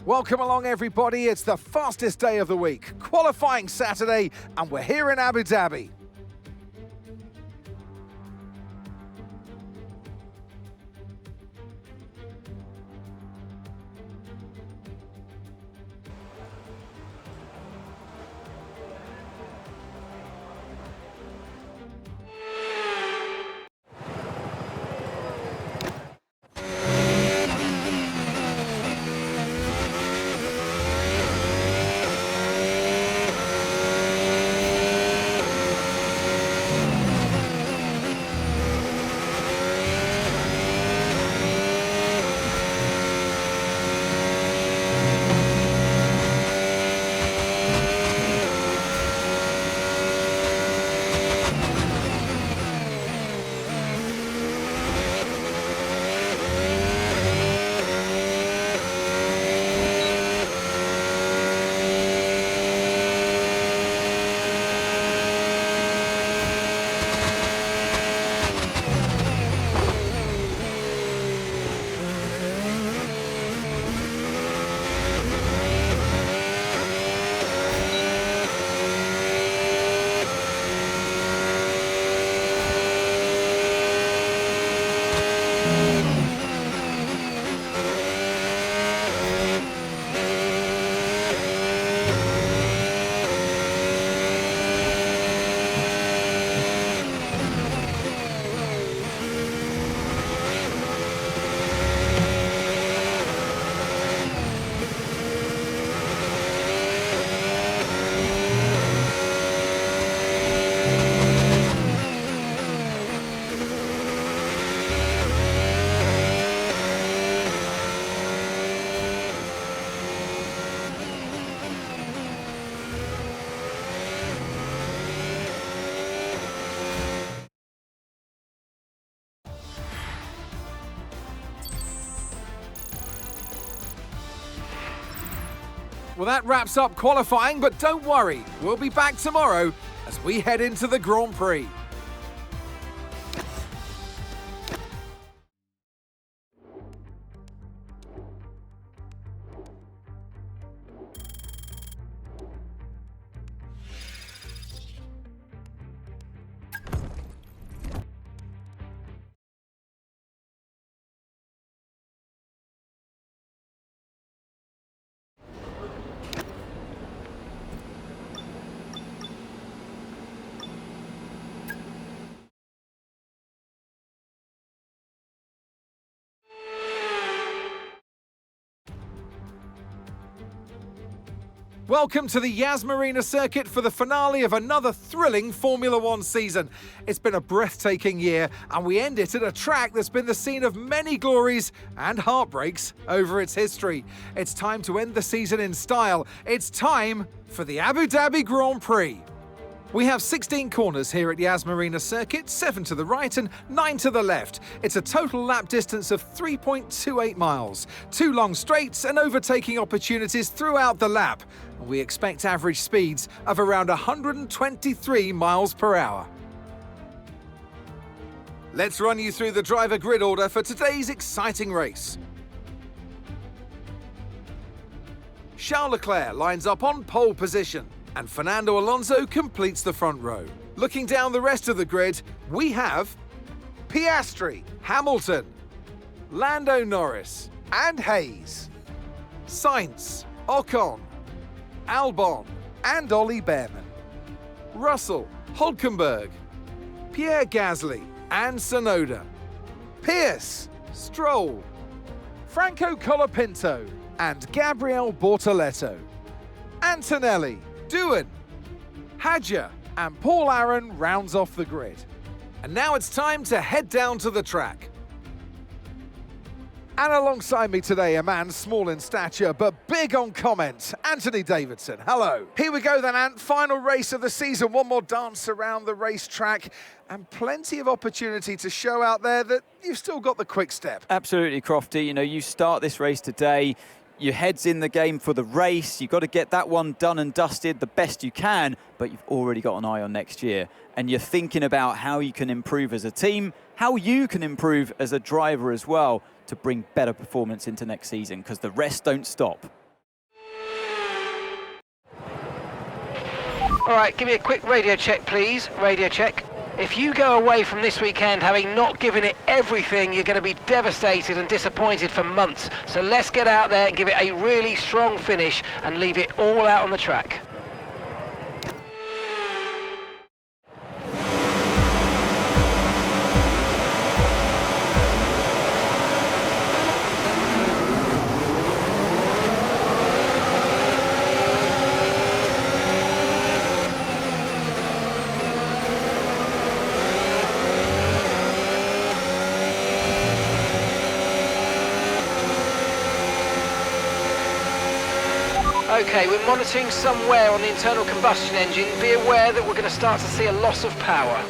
Welcome along, everybody. It's the fastest day of the week, qualifying Saturday, and we're here in Abu Dhabi. Well, that wraps up qualifying, but don't worry, we'll be back tomorrow as we head into the Grand Prix. Welcome to the Yas Marina circuit for the finale of another thrilling Formula One season. It's been a breathtaking year, and we end it at a track that's been the scene of many glories and heartbreaks over its history. It's time to end the season in style. It's time for the Abu Dhabi Grand Prix. We have 16 corners here at Yas Marina circuit, 7 to the right and 9 to the left. It's a total lap distance of 3.28 miles, 2 long straights and overtaking opportunities throughout the lap. We expect average speeds of around 123 miles per hour. Let's run you through the driver grid order for today's exciting race. Charles Leclerc lines up on pole position, and Fernando Alonso completes the front row. Looking down the rest of the grid, we have Piastri, Hamilton, Lando Norris, and Hayes, Sainz, Ocon, Albon, and Ollie Behrman, Russell, Hülkenberg, Pierre Gasly, and Tsunoda, Pierce, Stroll, Franco Colapinto, and Gabriel Bortoleto, Antonelli, Doohan, Hadjar, and Paul Aaron rounds off the grid. And now it's time to head down to the track. And alongside me today, a man small in stature but big on comment, Anthony Davidson. Hello. Here we go then, Ant. Final race of the season. One more dance around the racetrack and plenty of opportunity to show out there that you've still got the quick step. Absolutely, Crofty. You know, you start this race today, your head's in the game for the race. You've got to get that one done and dusted the best you can, but you've already got an eye on next year. And you're thinking about how you can improve as a team, how you can improve as a driver as well to bring better performance into next season, because the rest don't stop. All right, give me a quick radio check, please. Radio check. If you go away from this weekend having not given it everything, you're going to be devastated and disappointed for months. So let's get out there and give it a really strong finish and leave it all out on the track. Okay, we're monitoring some wear on the internal combustion engine. Be aware that we're going to start to see a loss of power.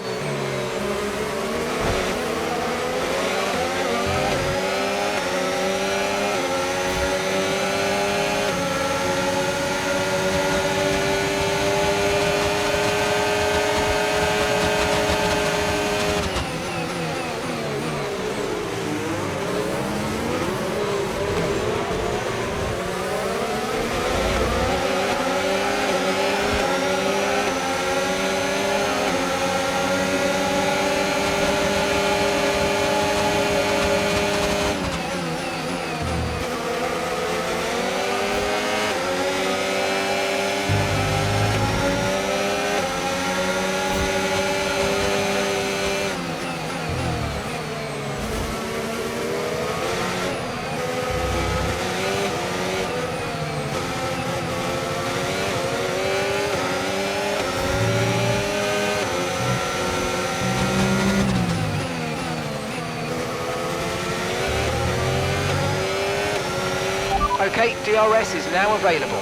Okay, DRS is now available.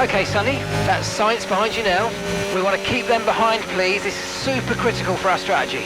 Okay, Sonny, that's science behind you now. We want to keep them behind, please. This is super critical for our strategy.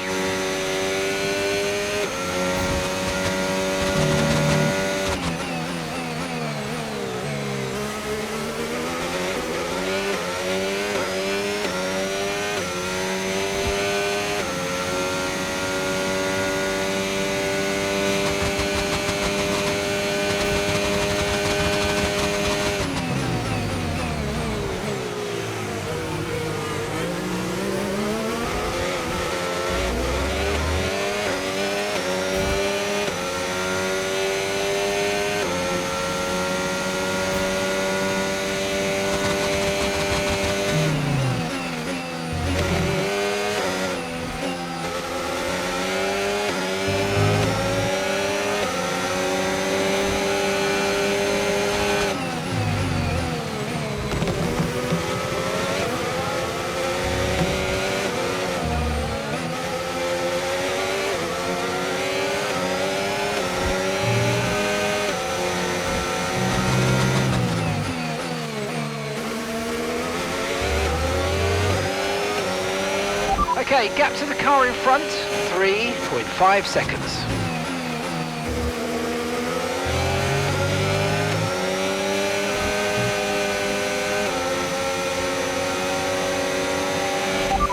Okay, gap to the car in front, 3.5 seconds.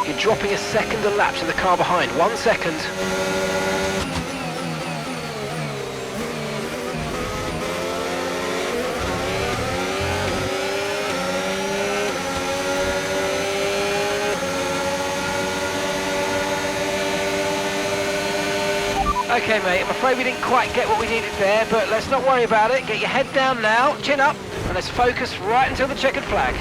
You're dropping a second a lap to the car behind, 1 second. Okay, mate, I'm afraid we didn't quite get what we needed there, but let's not worry about it. Get your head down now, chin up, and let's focus right until the checkered flag.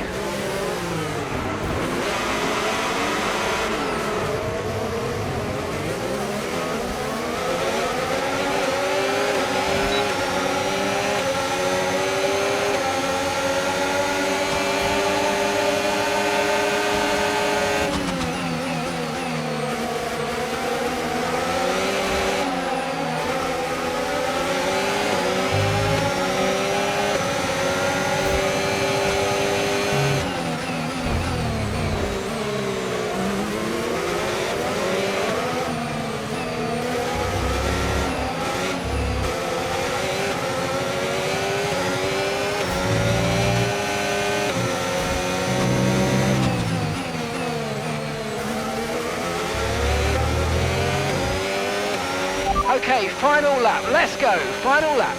Okay, final lap, let's go, final lap.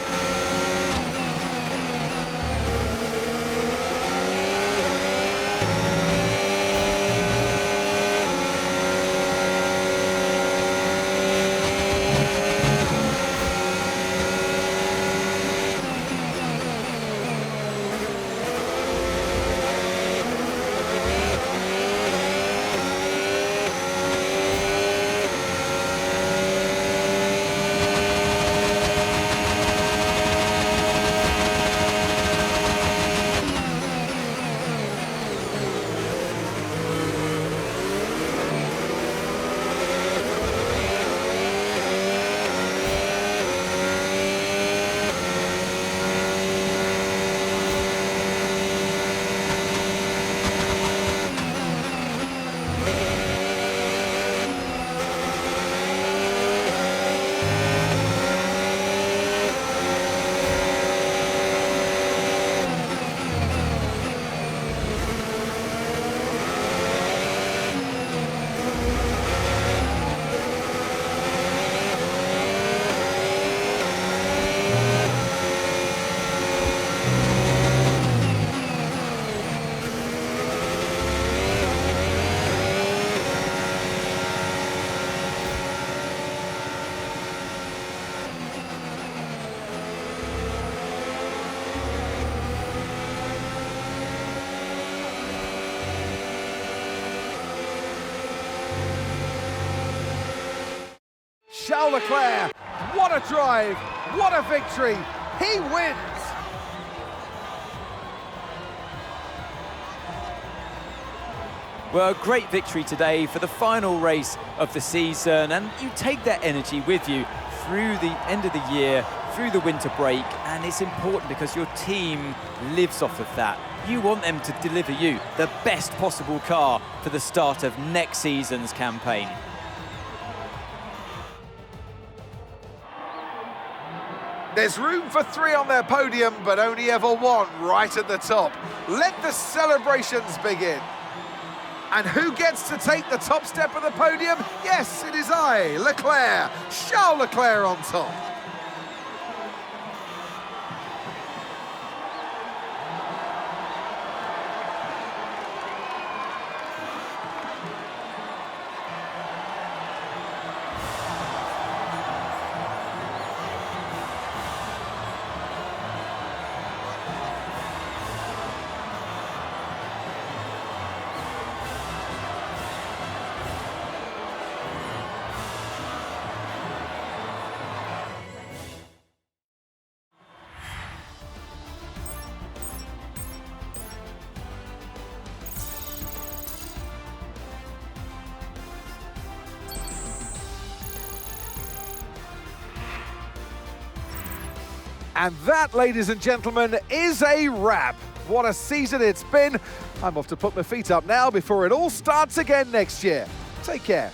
Charles Leclerc, what a drive, what a victory, he wins! Well, great victory today for the final race of the season, and you take that energy with you through the end of the year, through the winter break, and it's important because your team lives off of that. You want them to deliver you the best possible car for the start of next season's campaign. There's room for 3 on their podium, but only ever 1 right at the top. Let the celebrations begin. And who gets to take the top step of the podium? Yes, it is I, Leclerc, Charles Leclerc on top. And that, ladies and gentlemen, is a wrap. What a season it's been. I'm off to put my feet up now before it all starts again next year. Take care.